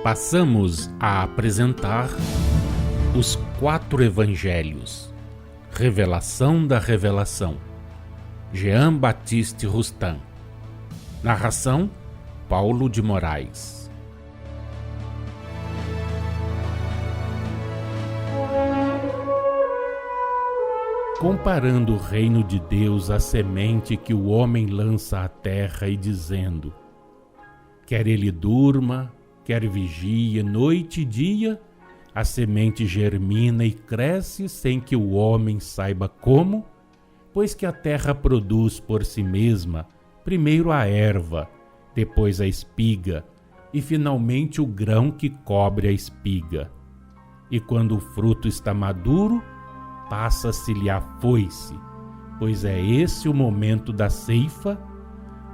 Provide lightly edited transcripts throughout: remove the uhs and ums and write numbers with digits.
Passamos a apresentar os 4 Evangelhos, Revelação da Revelação, Jean Baptiste Rustin. Narração, Paulo de Moraes. Comparando o reino de Deus à semente que o homem lança à terra e dizendo: quer ele durma, quer vigie noite e dia, a semente germina e cresce sem que o homem saiba como, pois que a terra produz por si mesma primeiro a erva, depois a espiga e finalmente o grão que cobre a espiga. E quando o fruto está maduro, passa-se-lhe a foice, pois é esse o momento da ceifa.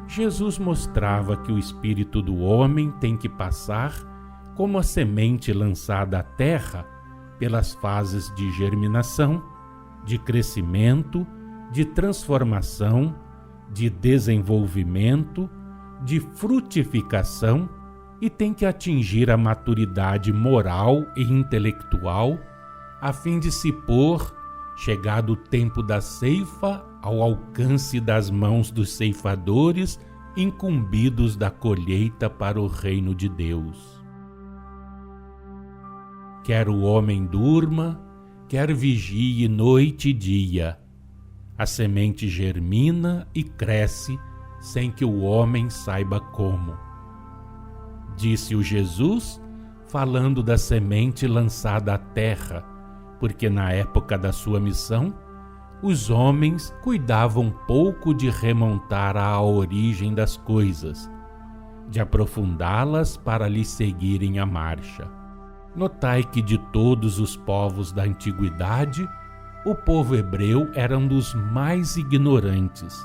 Jesus mostrava que o espírito do homem tem que passar como a semente lançada à terra pelas fases de germinação, de crescimento, de transformação, de desenvolvimento, de frutificação e tem que atingir a maturidade moral e intelectual a fim de se pôr, chegado o tempo da ceifa, ao alcance das mãos dos ceifadores incumbidos da colheita para o reino de Deus. Quer o homem durma, quer vigie noite e dia, a semente germina e cresce sem que o homem saiba como. Disse-o Jesus, falando da semente lançada à terra, porque na época da sua missão, os homens cuidavam pouco de remontar à origem das coisas, de aprofundá-las para lhe seguirem a marcha. Notai que de todos os povos da antiguidade, o povo hebreu era um dos mais ignorantes.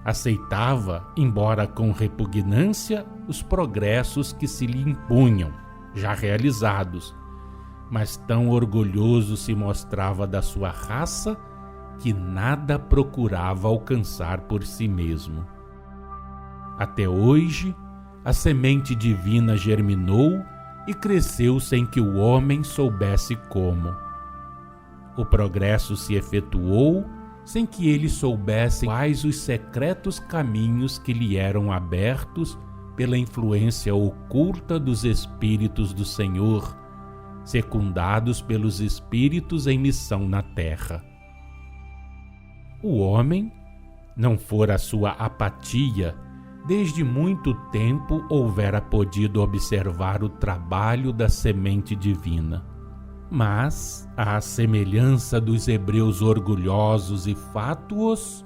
Aceitava, embora com repugnância, os progressos que se lhe impunham, já realizados, mas tão orgulhoso se mostrava da sua raça que nada procurava alcançar por si mesmo. Até hoje, a semente divina germinou e cresceu sem que o homem soubesse como. O progresso se efetuou sem que ele soubesse quais os secretos caminhos que lhe eram abertos pela influência oculta dos Espíritos do Senhor, secundados pelos Espíritos em missão na terra. O homem, não fora a sua apatia, desde muito tempo houvera podido observar o trabalho da semente divina. Mas, à semelhança dos hebreus orgulhosos e fátuos,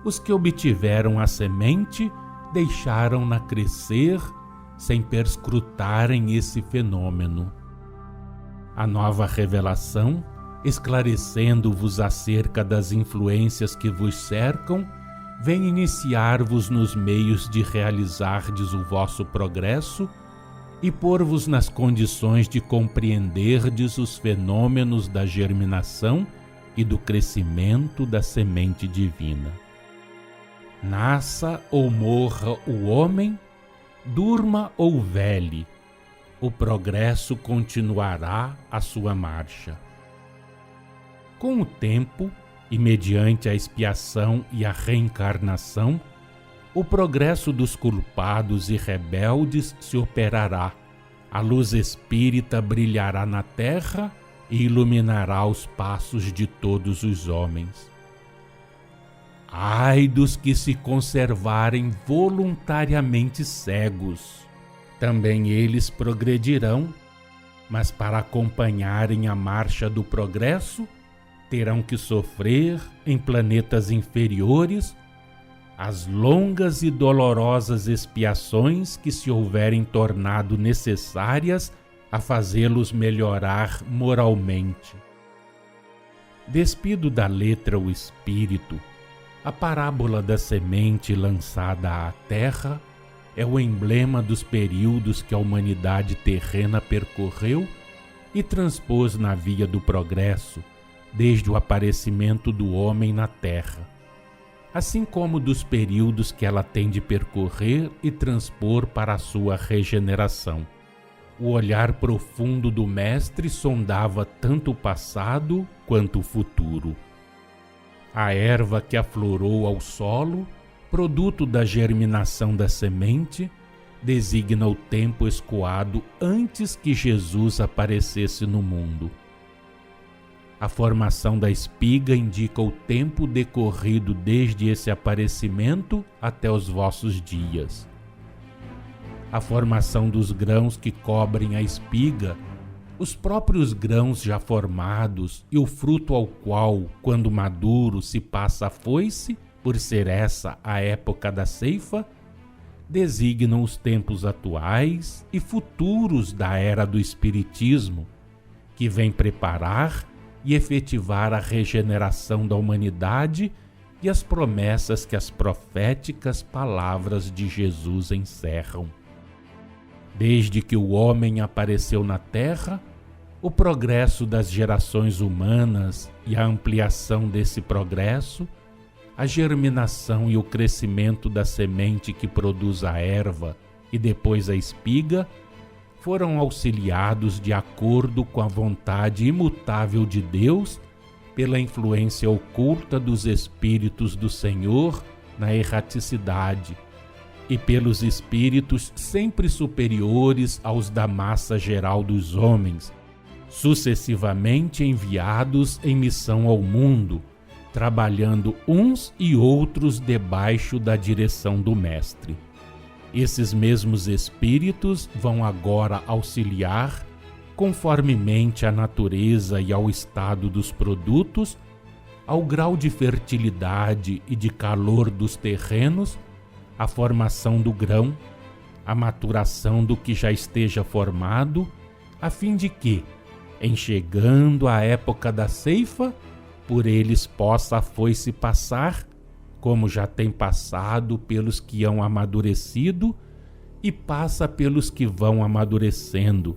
os que obtiveram a semente deixaram-na crescer sem perscrutarem esse fenômeno. A nova revelação, esclarecendo-vos acerca das influências que vos cercam, vem iniciar-vos nos meios de realizardes o vosso progresso e pôr-vos nas condições de compreenderdes os fenômenos da germinação e do crescimento da semente divina. Nasça ou morra o homem, durma ou vele, o progresso continuará a sua marcha. Com o tempo, e mediante a expiação e a reencarnação, o progresso dos culpados e rebeldes se operará, a luz espírita brilhará na terra e iluminará os passos de todos os homens. Ai dos que se conservarem voluntariamente cegos! Também eles progredirão, mas para acompanharem a marcha do progresso, terão que sofrer em planetas inferiores as longas e dolorosas expiações que se houverem tornado necessárias a fazê-los melhorar moralmente. Despido da letra o espírito, a parábola da semente lançada à terra é o emblema dos períodos que a humanidade terrena percorreu e transpôs na via do progresso, desde o aparecimento do homem na terra, assim como dos períodos que ela tem de percorrer e transpor para a sua regeneração. o olhar profundo do mestre sondava tanto o passado quanto o futuro. A erva que aflorou ao solo, produto da germinação da semente, designa o tempo escoado antes que Jesus aparecesse no mundo. A formação da espiga indica o tempo decorrido desde esse aparecimento até os vossos dias. A formação dos grãos que cobrem a espiga, os próprios grãos já formados e o fruto ao qual, quando maduro, se passa a foice, por ser essa a época da ceifa, designam os tempos atuais e futuros da era do Espiritismo, que vem preparar e efetivar a regeneração da humanidade e as promessas que as proféticas palavras de Jesus encerram. Desde que o homem apareceu na Terra, o progresso das gerações humanas e a ampliação desse progresso, a germinação e o crescimento da semente que produz a erva e depois a espiga, foram auxiliados de acordo com a vontade imutável de Deus pela influência oculta dos espíritos do Senhor na erraticidade e pelos espíritos sempre superiores aos da massa geral dos homens, sucessivamente enviados em missão ao mundo, trabalhando uns e outros debaixo da direção do Mestre. Esses mesmos espíritos vão agora auxiliar, conformemente à natureza e ao estado dos produtos, ao grau de fertilidade e de calor dos terrenos, a formação do grão, a maturação do que já esteja formado, a fim de que, em chegando a época da ceifa, por eles possa a foice passar, como já tem passado pelos que hão amadurecido e passa pelos que vão amadurecendo,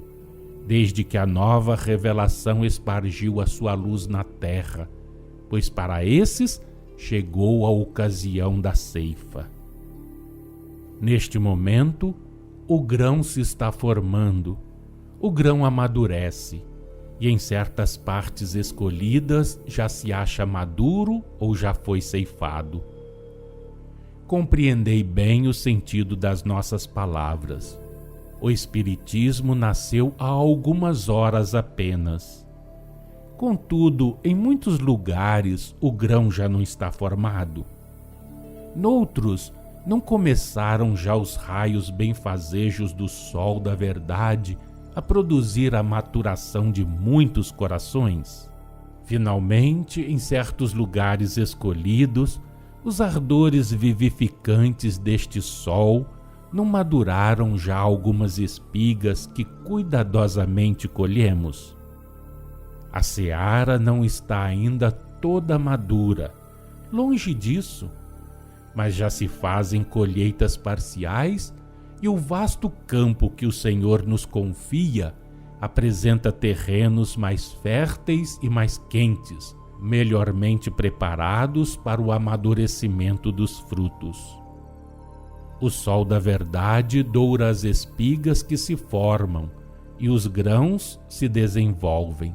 desde que a nova revelação espargiu a sua luz na terra, pois para esses chegou a ocasião da ceifa. Neste momento, o grão se está formando, o grão amadurece, e em certas partes escolhidas já se acha maduro ou já foi ceifado. Compreendei bem o sentido das nossas palavras. O Espiritismo nasceu há algumas horas apenas. Contudo, em muitos lugares o grão já não está formado. Noutros, não começaram já os raios benfazejos do sol da verdade a produzir a maturação de muitos corações? Finalmente, em certos lugares escolhidos, os ardores vivificantes deste sol não maduraram já algumas espigas que cuidadosamente colhemos? A seara não está ainda toda madura, longe disso, mas já se fazem colheitas parciais e o vasto campo que o Senhor nos confia apresenta terrenos mais férteis e mais quentes, melhormente preparados para o amadurecimento dos frutos. O sol da verdade doura as espigas que se formam e os grãos se desenvolvem.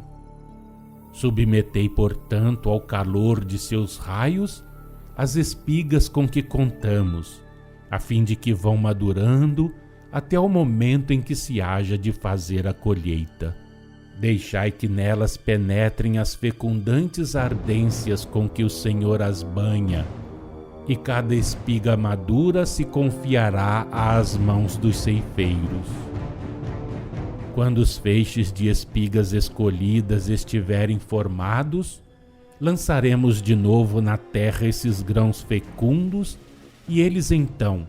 Submetei, portanto, ao calor de seus raios as espigas com que contamos, a fim de que vão madurando até o momento em que se haja de fazer a colheita. Deixai que nelas penetrem as fecundantes ardências com que o Senhor as banha, e cada espiga madura se confiará às mãos dos ceifeiros. Quando os feixes de espigas escolhidas estiverem formados, lançaremos de novo na terra esses grãos fecundos, e eles então,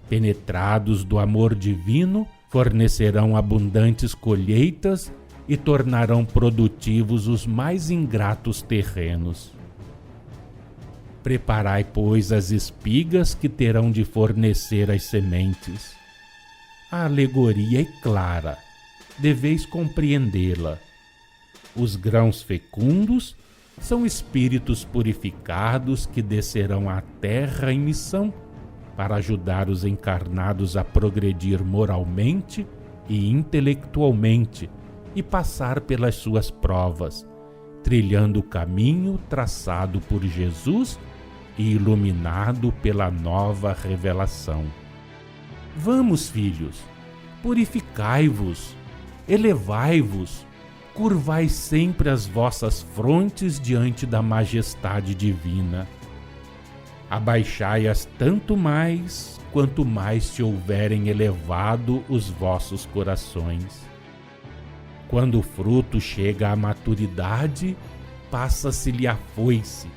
penetrados do amor divino, fornecerão abundantes colheitas e tornarão produtivos os mais ingratos terrenos. Preparai, pois, as espigas que terão de fornecer as sementes. A alegoria é clara, deveis compreendê-la. Os grãos fecundos são espíritos purificados que descerão à terra em missão para ajudar os encarnados a progredir moralmente e intelectualmente e passar pelas suas provas, trilhando o caminho traçado por Jesus e iluminado pela nova revelação. Vamos, filhos, purificai-vos, elevai-vos, curvai sempre as vossas frontes diante da majestade divina. Abaixai-as tanto mais, quanto mais se houverem elevado os vossos corações. Quando o fruto chega à maturidade, passa-se-lhe a foice,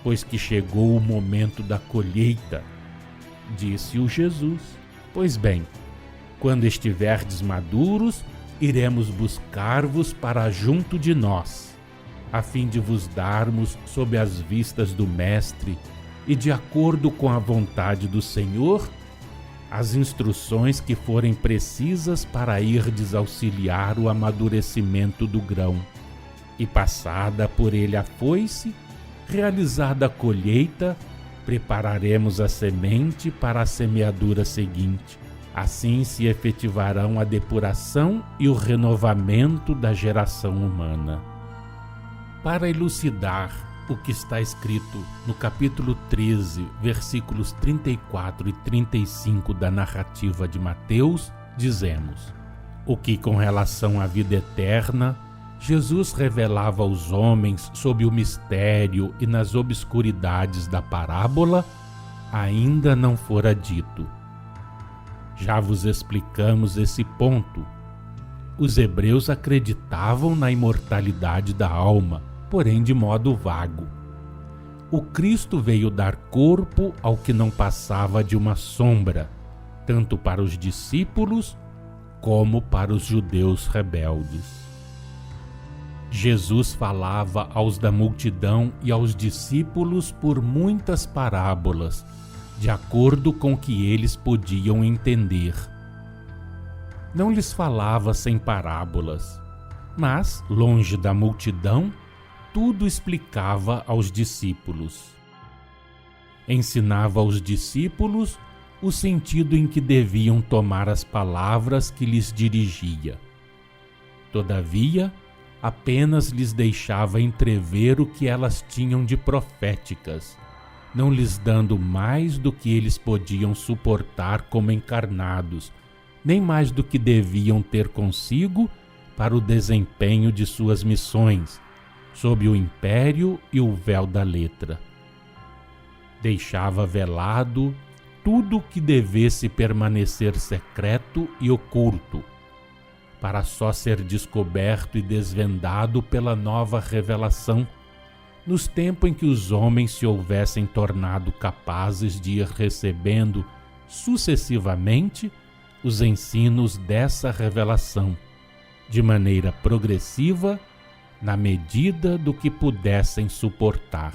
pois que chegou o momento da colheita, disse-o Jesus. Pois bem, quando estiverdes maduros, iremos buscar-vos para junto de nós, a fim de vos darmos sob as vistas do Mestre e de acordo com a vontade do Senhor, as instruções que forem precisas para irdes auxiliar o amadurecimento do grão. E passada por ele a foice, realizada a colheita, prepararemos a semente para a semeadura seguinte. Assim se efetivarão a depuração e o renovamento da geração humana. Para elucidar o que está escrito no capítulo 13, versículos 34 e 35 da narrativa de Mateus, dizemos: o que com relação à vida eterna, Jesus revelava aos homens sob o mistério e nas obscuridades da parábola, ainda não fora dito. Já vos explicamos esse ponto. Os hebreus acreditavam na imortalidade da alma, porém de modo vago. O Cristo veio dar corpo ao que não passava de uma sombra, tanto para os discípulos como para os judeus rebeldes. Jesus falava aos da multidão e aos discípulos por muitas parábolas, de acordo com o que eles podiam entender. Não lhes falava sem parábolas, mas, longe da multidão, tudo explicava aos discípulos. Ensinava aos discípulos o sentido em que deviam tomar as palavras que lhes dirigia. Todavia, apenas lhes deixava entrever o que elas tinham de proféticas, não lhes dando mais do que eles podiam suportar como encarnados, nem mais do que deviam ter consigo para o desempenho de suas missões, sob o império e o véu da letra. Deixava velado tudo o que devesse permanecer secreto e oculto, para só ser descoberto e desvendado pela nova revelação, nos tempos em que os homens se houvessem tornado capazes de ir recebendo sucessivamente os ensinos dessa revelação, de maneira progressiva, na medida do que pudessem suportar.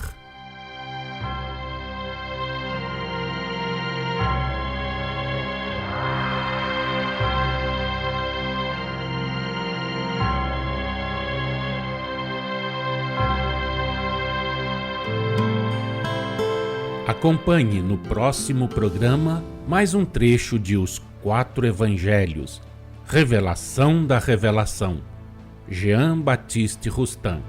Acompanhe no próximo programa mais um trecho de Os 4 Evangelhos, Revelação da Revelação, Jean Baptiste Rustin.